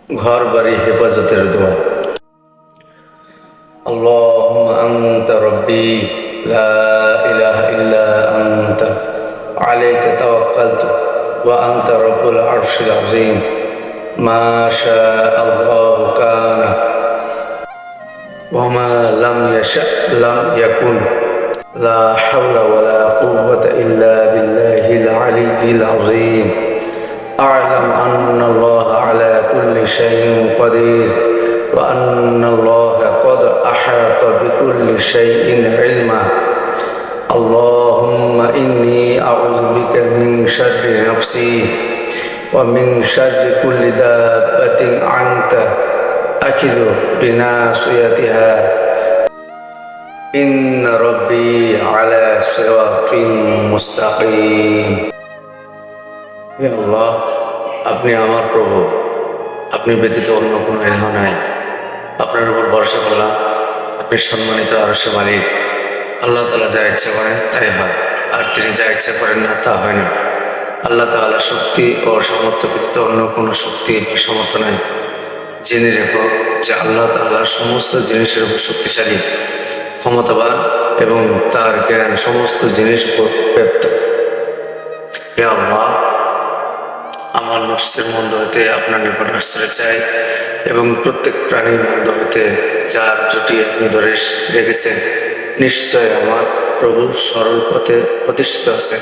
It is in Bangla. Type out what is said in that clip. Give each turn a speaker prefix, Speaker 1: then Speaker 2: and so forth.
Speaker 1: ঘর বাড়ি হেফাজতের দোয়া। আল্লাহুম্মা আনতা রাব্বি লা ইলাহা ইল্লা আনতা আলাইকা তাওয়াক্কালতু ওয়া আনতা রাব্বুল আরশিল আযীম মা শাআল্লাহু কানা ওয়া মা লাম ইয়াশা লাম ইয়াকুন লা হাওলা ওয়া লা কুওয়াতা ইল্লা বিল্লাহিল আলিয়্যিল আযীম أعلم أن الله على كل شيء قدير وأن الله قد أحاط بكل شيء علما اللهم إني أعوذ بك من شر نفسي ومن شر كل دابة أنت آخذ بناصيتها إن ربي على صراط مستقيم হে আল্লাহ, আপনি আমার প্রভু, আপনি ব্যতীত অন্য কোনো ইলাহ নাই। আপনার উপর ভরসা করলাম, আপনি সম্মানিত আরশের মালিক। আল্লাহ তাআলা যা ইচ্ছা করেন তাই হয়, আর তিনি যা ইচ্ছা করেন না তা হয় না। আল্লাহ তাআলা শক্তি ও সামর্থ্য ব্যতীত অন্য কোনো শক্তি সামর্থ্য নাই। জেনে রেখো যে আল্লাহ তাআলার সমস্ত জিনিসের উপর শক্তিশালী, ক্ষমতাবান এবং তার জ্ঞান সমস্ত জিনিস উপর ব্যাপ্ত। হে আল্লাহ, আমার নফসের মন্দ হইতে আপনার নিকট আশ্রয় চাই এবং প্রত্যেক প্রাণীর মন্দ হইতে যার জুটি আপনি ধরে রেখেছেন, নিশ্চয় আমার প্রভু সরল পথে প্রতিষ্ঠিত আছে।